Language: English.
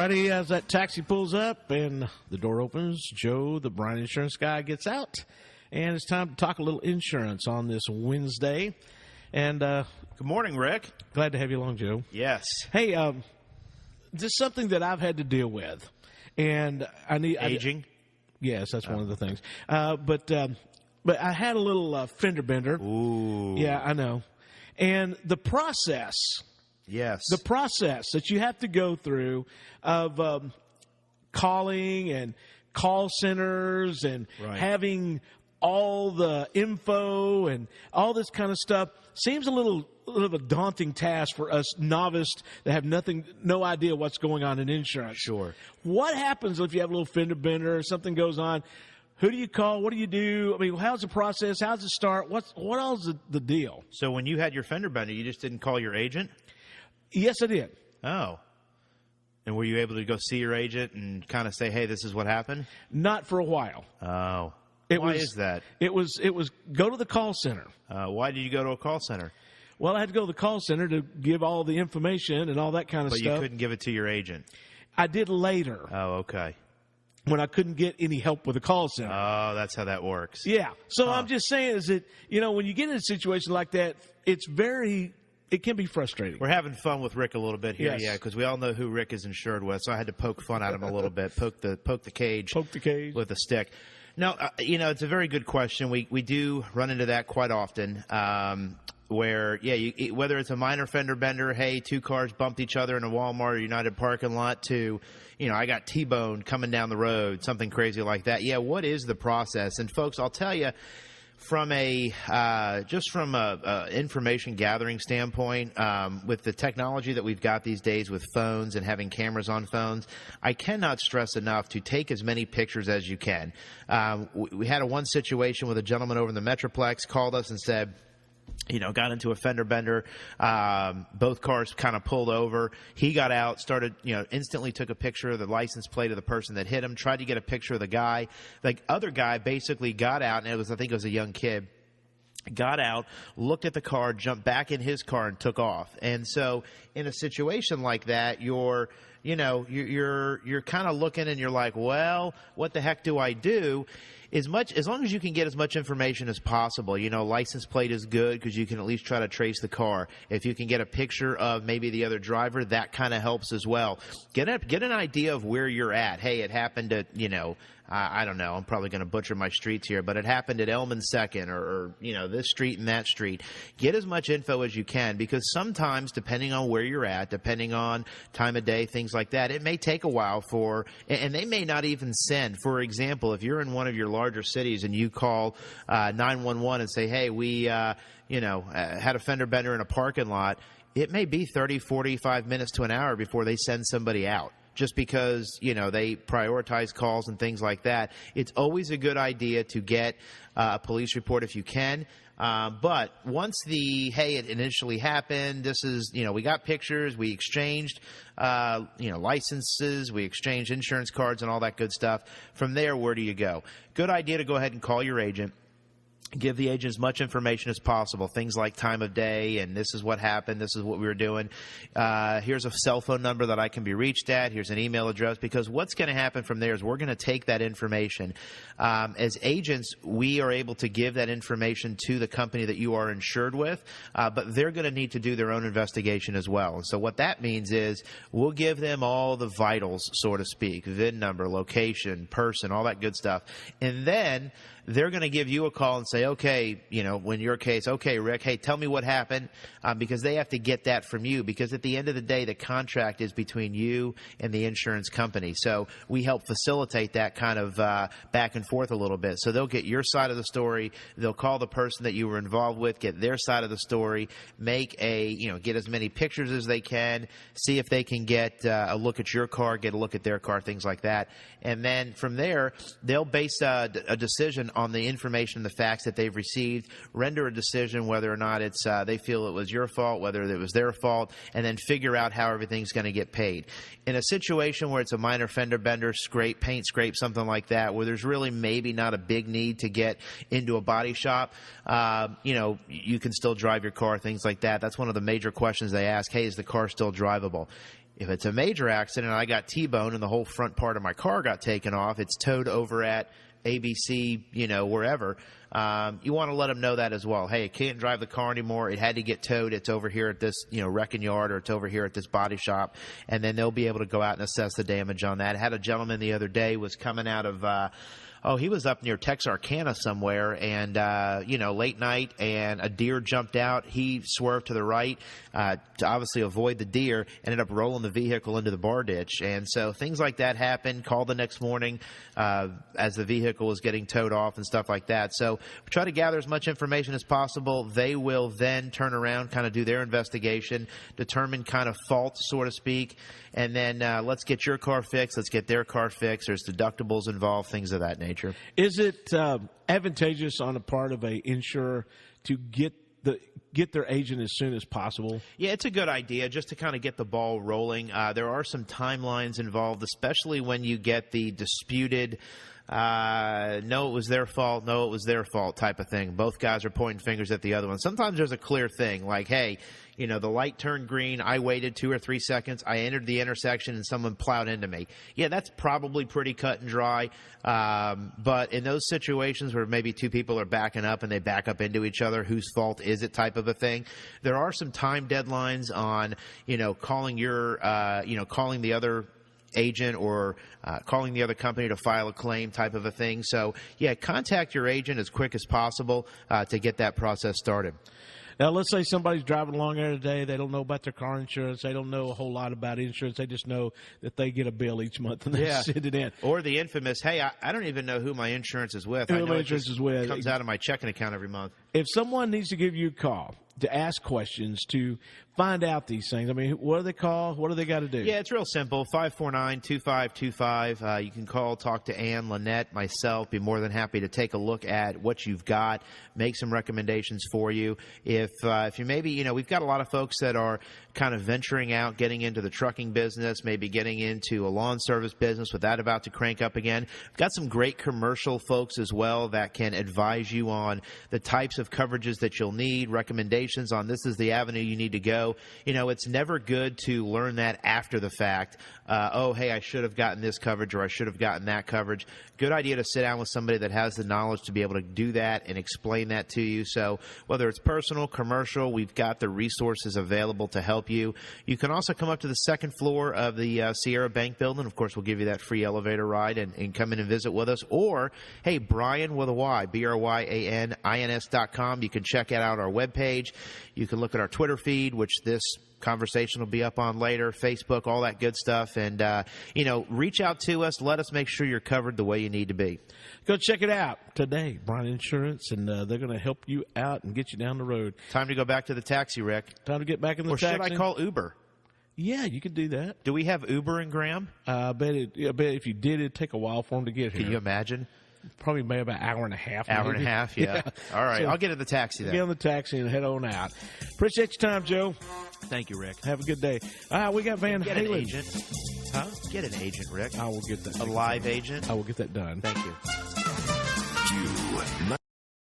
righty, as that taxi pulls up and the door opens, Joe, the Bryan insurance guy, gets out. And it's time to talk a little insurance on this Wednesday. And good morning, Rick. Glad to have you along, Joe. Yes. Hey, this is something that I've had to deal with. And I need... Aging? Yes, that's one of the things. But I had a little fender bender. Ooh. Yeah, I know. And the process... Yes. The process that you have to go through of calling and call centers and having all the info and all this kind of stuff seems a little of a daunting task for us novice that have no idea what's going on in insurance. Sure. What happens if you have a little fender bender or something goes on? Who do you call? What do you do? I mean, how's the process? How's it start? What all is the deal? So when you had your fender bender, you just didn't call your agent? Yes, I did. Oh. And were you able to go see your agent and kind of say, hey, this is what happened? Not for a while. Oh. Why is that? It was go to the call center. Why did you go to a call center? Well, I had to go to the call center to give all the information and all that kind of stuff. But you couldn't give it to your agent? I did later. Oh, okay. When I couldn't get any help with the call center. Oh, that's how that works. Yeah. So I'm just saying is that, when you get in a situation like that, it can be frustrating. We're having fun with Rick a little bit here, yes. Yeah, because we all know who Rick is insured with, so I had to poke fun at him a little bit, poke the cage with a stick. No, it's a very good question. We do run into that quite often, where whether it's a minor fender bender, hey, two cars bumped each other in a Walmart or United parking lot, to I got T-boned coming down the road, something crazy like that. Yeah, what is the process? And folks, I'll tell you, from a information gathering standpoint, with the technology that we've got these days with phones and having cameras on phones, I cannot stress enough to take as many pictures as you can. We had one situation with a gentleman over in the Metroplex called us and said, got into a fender bender. Both cars kind of pulled over. He got out, started, instantly took a picture of the license plate of the person that hit him, tried to get a picture of the guy. The other guy basically got out, and I think it was a young kid, got out, looked at the car, jumped back in his car, and took off. And so in a situation like that, you're kind of looking and you're like, well, what the heck do I do? As long as you can get as much information as possible, license plate is good because you can at least try to trace the car. If you can get a picture of maybe the other driver, that kind of helps as well. Get an idea of where you're at. Hey, it happened at, I don't know, I'm probably going to butcher my streets here, but it happened at Elman 2nd or this street and that street. Get as much info as you can, because sometimes, depending on where you're at, depending on time of day, things like that, it may take a while and they may not even send. For example, if you're in one of your larger cities and you call 911 and say, hey, we had a fender bender in a parking lot, it may be 30, 45 minutes to an hour before they send somebody out. Just because, they prioritize calls and things like that. It's always a good idea to get a police report if you can. But once it initially happened, this is, we got pictures, we exchanged, licenses, we exchanged insurance cards and all that good stuff. From there, where do you go? Good idea to go ahead and call your agent. Give the agent as much information as possible, things like time of day and this is what happened, this is what we were doing. Here's a cell phone number that I can be reached at. Here's an email address, because what's going to happen from there is we're going to take that information. As agents, we are able to give that information to the company that you are insured with, but they're going to need to do their own investigation as well. And so what that means is we'll give them all the vitals, so to speak, VIN number, location, person, all that good stuff. And then they're going to give you a call and say, okay, in your case, okay, Rick, hey, tell me what happened, because they have to get that from you, because at the end of the day, the contract is between you and the insurance company. So we help facilitate that kind of back and forth a little bit. So they'll get your side of the story. They'll call the person that you were involved with, get their side of the story, get as many pictures as they can, see if they can get a look at your car, get a look at their car, things like that. And then from there, they'll base a decision on the information and the facts text that they've received, render a decision whether or not it's they feel it was your fault, whether it was their fault, and then figure out how everything's going to get paid. In a situation where it's a minor fender bender, scrape, paint scrape, something like that, where there's really maybe not a big need to get into a body shop, you can still drive your car, things like that. That's one of the major questions they ask. Hey, is the car still drivable? If it's a major accident and I got T-boned and the whole front part of my car got taken off, it's towed over at ABC, wherever, you want to let them know that as well. Hey, I can't drive the car anymore. It had to get towed. It's over here at this, wrecking yard, or it's over here at this body shop. And then they'll be able to go out and assess the damage on that. I had a gentleman the other day was coming out of he was up near Texarkana somewhere, and, late night, and a deer jumped out. He swerved to the right to obviously avoid the deer, ended up rolling the vehicle into the bar ditch. And so things like that happen. Call the next morning as the vehicle was getting towed off and stuff like that. So we try to gather as much information as possible. They will then turn around, kind of do their investigation, determine kind of fault, so to speak, and then let's get your car fixed. Let's get their car fixed. There's deductibles involved, things of that nature. Is it advantageous on the part of a insurer to get their agent as soon as possible? Yeah, it's a good idea just to kind of get the ball rolling. There are some timelines involved, especially when you get the disputed no, it was their fault, no, it was their fault type of thing. Both guys are pointing fingers at the other one. Sometimes there's a clear thing like, hey, the light turned green, I waited 2 or 3 seconds, I entered the intersection, and someone plowed into me. Yeah, that's probably pretty cut and dry. But in those situations where maybe two people are backing up and they back up into each other, whose fault is it type of a thing, there are some time deadlines on, calling calling the other agent or calling the other company to file a claim type of a thing. So, yeah, contact your agent as quick as possible to get that process started. Now, let's say somebody's driving along there today. They don't know about their car insurance. They don't know a whole lot about insurance. They just know that they get a bill each month and they send it in. Or the infamous, hey, I don't even know who my insurance is with. Who my insurance is with. It comes out of my checking account every month. If someone needs to give you a call to ask questions, to find out these things, I mean, what do they call? What do they got to do? Yeah, it's real simple, 549-2525. You can call, talk to Ann, Lynette, myself. Be more than happy to take a look at what you've got, make some recommendations for you. If you maybe, we've got a lot of folks that are kind of venturing out, getting into the trucking business, maybe getting into a lawn service business with that about to crank up again. We've got some great commercial folks as well that can advise you on the types of coverages that you'll need, recommendations on this is the avenue you need to go. It's never good to learn that after the fact. Hey, I should have gotten this coverage or I should have gotten that coverage. Good idea to sit down with somebody that has the knowledge to be able to do that and explain that to you. So whether it's personal, commercial, we've got the resources available to help you. You can also come up to the second floor of the Sierra Bank building. Of course, we'll give you that free elevator ride and come in and visit with us. Or, hey, Bryan with a Y, BRYANINS.com. You can check out our webpage. You can look at our Twitter feed, which this conversation will be up on later, Facebook, all that good stuff. And, reach out to us. Let us make sure you're covered the way you need to be. Go check it out today, Bryan Insurance, and they're going to help you out and get you down the road. Time to go back to the taxi, Rick. Time to get back in the taxi. Or should I call Uber? Yeah, you could do that. Do we have Uber in Graham? I bet if you did, it'd take a while for them to get here. Can you imagine? Probably maybe about an hour and a half. Hour and a half, yeah. All right, so I'll get in the taxi then. Get on the taxi and head on out. Appreciate your time, Joe. Thank you, Rick. Have a good day. We got Van Halen. Get an agent. Huh? Get an agent, Rick. I will get that. A live agent? I will get that done. Thank you.